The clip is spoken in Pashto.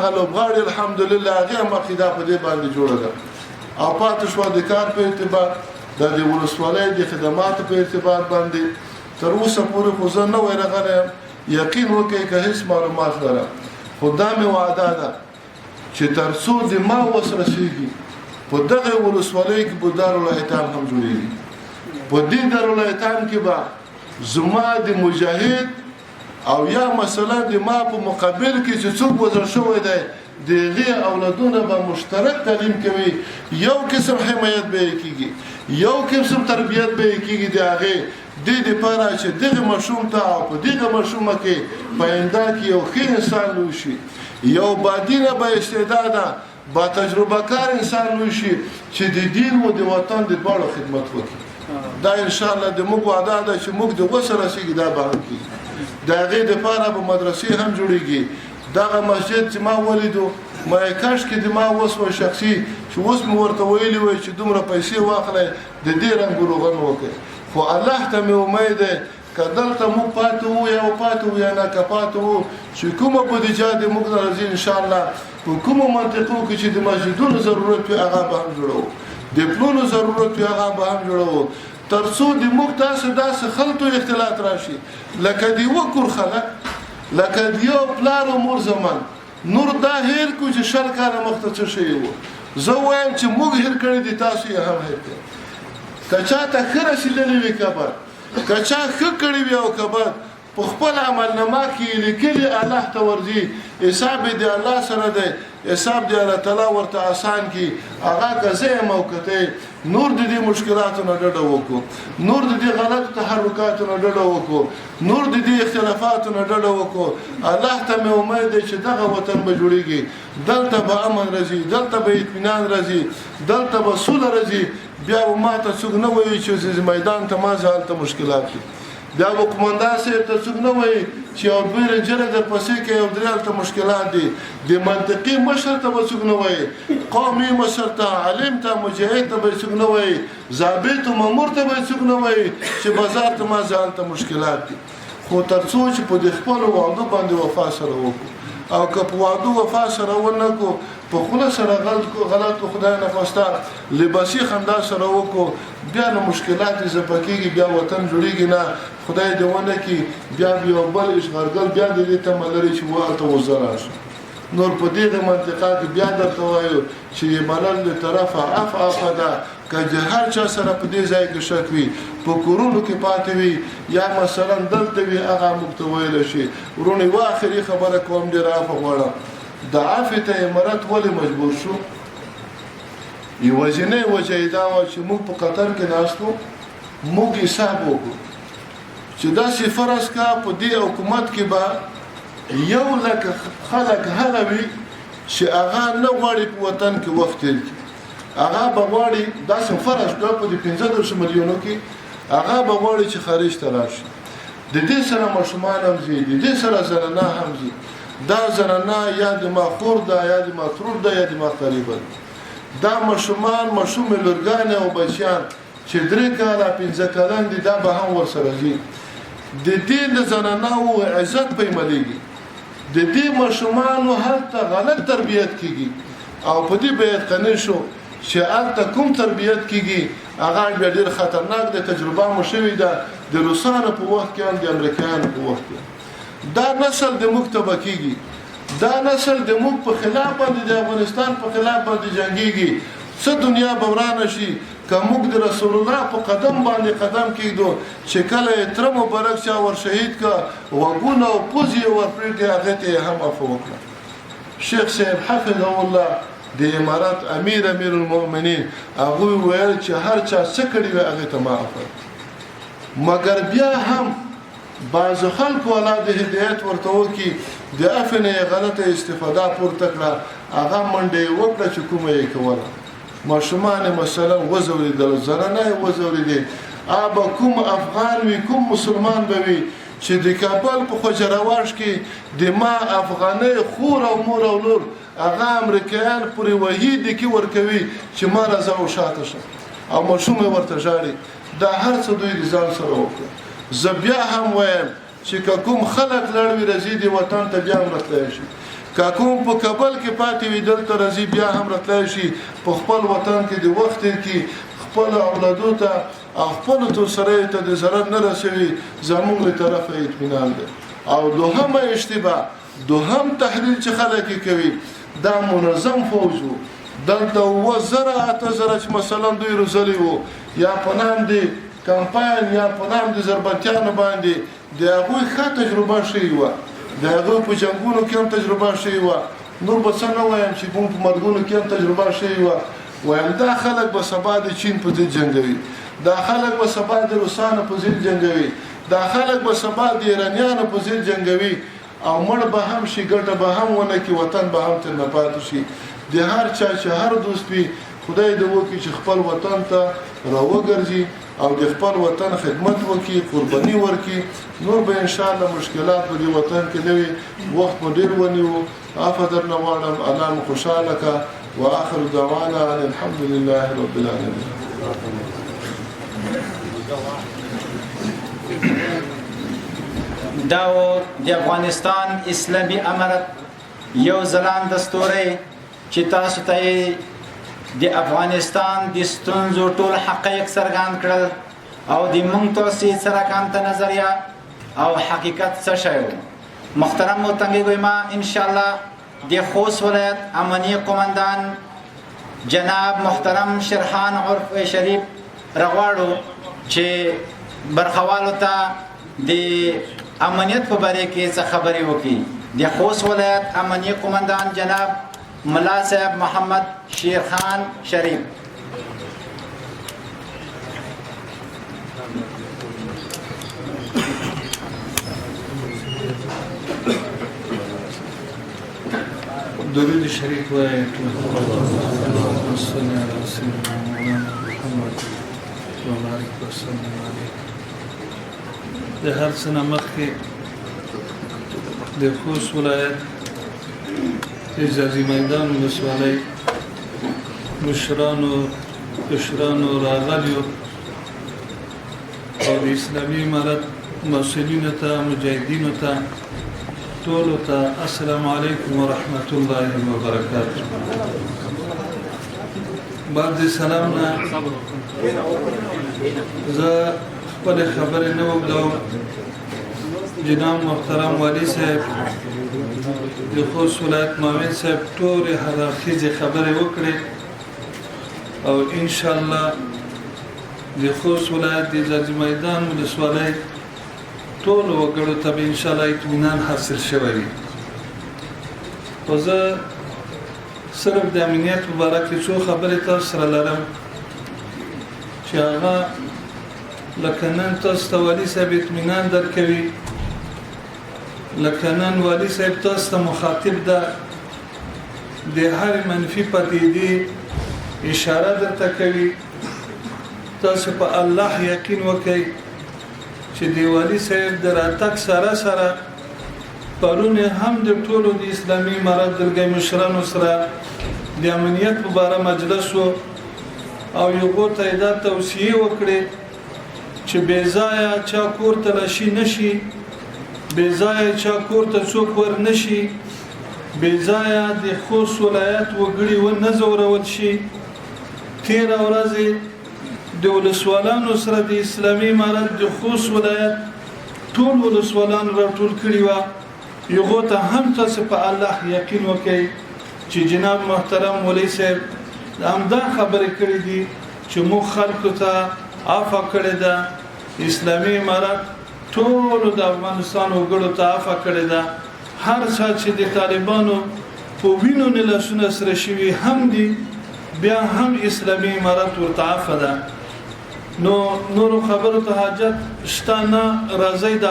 هغه لوبغاړي الحمدلله هغه عقیده په دې باندې جوړه ده او پاتې شو د کار په اعتبار د ولسوالۍ د خدماتو په اعتبار باندې تر اوسه پورې خو زه نه وای راغلی یقین وکړئ که هیڅ معلومات لرم خو دا مې وعده ده چې تر څو د ما وس رسېږي په دغه ولسوالۍ کې به دارالایتام هم جوړېږي په دې دارالایتام کې به زما د مجاهد او یا مثلا د ما په مقابل کې چې څوک وزر شوی دی د هغې اولادونه به مشترک تعلیم کوي یو قسم حمایت به یې کېږي یو قسم تربیت به یې کېږي د هغې دې دپاره چې دغه ماشوم ته او په دغه ماشومه کې په آینده کې یو ښه انسان لوی شي یو بادینه با استعداده با تجربه کار انسان لوی شي چې د دین و د وطن د دواړو خدمت وکړي دا انشاءالله د موږ وعده ده چې موږ د وسه رسېږي دا به هم کېږي د هغې دپاره به مدرسې هم جوړېږي دغه مسجد چې ما ولیدو ما کاشکې د ما اوس و شخصي چې اوس مې ورته ویلي وای چې دومره پیسې واخلئ د دې رنګ روغن وکړئ خو الله ته مې امید دی که دلته موږ پاتې وو یا پاتې وو یا نه که پاتې وو چې کومه بودیجه د موږ نه راځي انشاءالله په کومو منطقو کې چې د مسجدونو ضرورت وي هغه به هم جوړوو د پلونو ضرورت وي هغه به هم جوړوو تر څو د موږ تاسو داسې خلطو اختلاط راشي لکه د یوه کور خلک لکه د یو پلار او مور زمان نور دا هیر کو چې شل کاله مخته څه شوي وو زه وایم چې موږ هیر کړي دي تاسو یې هم هیر کړئ که چا ته ښه رسېدلی وي کبر که چا ښه کړي وي او کبر په خپل عملنامه کې لیکلي الله ته ورځي حساب د الله سره دی حساب د الله تعالی ورته آسان کړي هغه که زه یم او که ته نور د دې مشکلاتو نه ډډه وکړو نور د دې غلطو تحرکاتو نه ډډه وکړو نور د دې اختلافاتو نه ډډه وکړو الله ته مې امید دی چې دغه وطن به جوړېږي دلته به امن راځي دلته به اطمینان راځي دلته به سوله راځي بیا به ما ته څوک نه وایي چې میدان ته ما زه هلته مشکلات دي بیا به قومندان صاحب ته څوک نه وایي چې یو دوی رنجره درپسې کې یو درې هلته مشکلات دي د منطقي مشر ته به څوک نه وایي قومي مشر ته عالم ته مجاهد ته به څوک نه وایي ضابط او مامور ته به څوک نه وایي چې بازار ته ما زه هلته مشکلات دي خو تر څو چې په دې خپلو وعدو باندې وفا سره وکړو او که په وعدو وفا سره ونه کړو په خوله سره غلط خدای نه خواسته لباسي خندا سره وکړو بیا نو مشکلات یې زپه کېږي بیا وطن جوړېږي نه خدای دې ونه کړي بیا یو بل اشغالګر بیا د دې تمه لري چې هلته وزه راشي نور په دغه منطقه کې بیا درته وایو چې ملل له طرفه عفه ده که د هر چا سره په دې ځای کې شک وي په کورونو کې پاتې وي یا مثلا دلته وي هغه موږ ته ویلی شي ورونې یوه آخري خبره کوم ډېره عفه غواړم د عفې ته امارت ولې مجبور شو یوازینۍ وجه یې دا وه چې موږ په قطر کې ناست وو موږ حساب وکړو چې داسې فرض کا په دې حکومت کې به 100,000 خلک هغه وي چې هغه نه غواړي په وطن کې وخت تېر کړي هغه به غواړي داسې فرض کړه په دې 15 میلیونو کې هغه به غواړي چې خارج ته راشي د دې سره ماشومان هم ځي د دې سره زنانه هم ځي دا زنانه یا د ما خور ده یا د ما ترور ده یا د ما قریبه ده دا ماشومان ماشومې لورګانې او بچیان چې 3 کاله 15 کلن دي دا به هم ورسره ځي د دې د زنانهو عزت پیملیږي د دې ماشومانو هلته غلط تربیت کیږي او په دې به یقیني شو چې هلته کوم تربیت کیږي هغه ډېر خطرناک د تجربه مو شوې ده د روسانو په وخت کې هم د امریکایانو په وخت کې دا نسل د موږ تباه کیږي دا نسل د موږ په خلاف باندې د افغانستان په خلاف باندې جنګیږي څه دنیا به ورانه شي که موږ د رسول الله په قدم باندې قدم کېږدو چې کله یې تره مبارک چا ور شهید که غوږونه او پوزې یې ورپرېږدي هغې ته یې هم عفو وکړه شیخ صاحب حفظه الله د امارات امیر المؤمنین هغوی ویل چې هر چا څه کړي وي هغې ته ما عفو مګر بیا هم بعض خلکو الله د هدایت ورته وکړي د عفو نه یې غلطه استفاده پورته کړه هغه منډه یې وکړه چې کومه یې کوله ماشومان مثلا وزوریدل زنانه وزوریدي ابا کوم افغان وي کوم مسلمان به وي چې د کابل په خوجرواش کې د ما افغاني خور او مور او لور هغه امریکایان پورې وحید کې ورکوي چې ما راځه او شاته شه او ماشوم ورته ژاړي دا هر څه دوی ځان سره وکړي زه بیا هم وایم چې کوم خلک لړوي رزيدي وطن ته بیا مرسته شي که کوم په کابل کې پاتې وي دلته راځي بیا هم راتلای شي په خپل وطن کې د وخت کې خپل اولادو ته خپل تو سره ته د ضرر نه رسوي زموږ له طرفه اطمینان ده. او دوهمه اشتباه دوهم تحلیل چې خلک کوي دا منظم فوج دلته وزره اتزره چې مثلا دوی روزلی وو یا په نام دی کمپاین یا په نام د ضربتیانو باندې د هغوی ښه تجربه شوې وه د هغوی په جنګونو کې هم تجربه شوې وه نور به څه نه وایم چې کوم په مرګونو کې هم تجربه شوې وه وایم دا خلک به سبا د چین په ضد جنګوي دا خلک به سبا د روسانو په ضد جنګوي دا خلک به سبا د ایرانیانو په ضد جنګوي او مړ به هم شي ګټه به هم ونه کې وطن به هم تر نه پاتې شي د هر چا چې هر دوست وي خدای دې وکړي چې خپل وطن ته راوګرځي او د خپل وطن خدمت وکړي قرباني ورکړي نور به ان شاء الله مشکلات په دې وطن کې نه وي وخت مو ډېر ونیو عفو درنه غواړم الله مو خوشحاله کړه واخر دعوانا ان الحمد لله رب العالمين. دا د افغانستان اسلامي امارت یو ځلان دستوري چې تاسو ته د افغانستان د ستونزو ټول حقایق څرګند کړل او د موږ تاسو سرکانته نظریه او حقیقت څه شی محترم متنګي ما ان شاء الله د خوست ولایت امنیه قومندان جناب محترم شرحان عرف شریف رغواړو چې برخوالو ته د امنیت په باره کې څه خبرې وکړي. د خوست ولایت امنیه قومندان جناب ملا صاحب محمد شیرخان شریف. درود شریف وایي اللهم صل علی سیدنا مولانا محمد وبارک وسلم علیه. د هر څه نه مخکې د خوست ولایت اعزازي میدان ولسوالۍ مشرانو راغلیو او د اسلامي امارت مسؤلینو ته مجاهدینو ته ټولو ته السلام علیکم ورحمت الله وبرکاته. بعد سلام نه زه خپل خبرې نه وکړم. جناب محترم والی صاحب د خوست ولایت معاون صاحب ټولې هراخیزې خبرې وکړې او ان شاء الله د خوست ولایت د اعزازي میدان ولسوالۍ ټول وګړو ته ان شاء الله اطمینان حاصل شوی وي. خو زه صرف د امنیت په اړه کې څو خبرې تاسو سره لرم چې هغه لکه نن تاسو ته والي صاحب اطمینان درکوي لکه نن والي صاحب تاسو ته مخاطب ده د هر منفي پدیدې اشاره درته کوي تاسو په الله یقین وکړئ چې دی والي صاحب د راتګ سره پرون هم د ټولو د اسلامي امارت درګي مشرانو سره د امنیت په اړه مجلس او یو غوته دا توصیه وکړي چې بے ځای چا کور ته لشي نشي بے ځای چا کور ته څوک ور نشي بے ځای د خوست ولایت وګړي و نه زورول شي. 13 ورځې د ولسوالانو سره د اسلامي امارت د خوست ولایت ټول ولسوالان راټول کړي و یو غوته هم تاسو په الله یقین وکړئ چې جناب محترم ولي صاحب همدا خبرې کړې دي چې مو خلکو ته عفو کړی ده اسلامي امارت ټول د افغانستان وګړو ته عفو کړی ده. هر څه چې د طالبانو په وینو نه لاسونه سره شوي هم دي بیا هم اسلامي امارت ورته عفو ده. نو نور خبرو ته حاجت شته نه راځي د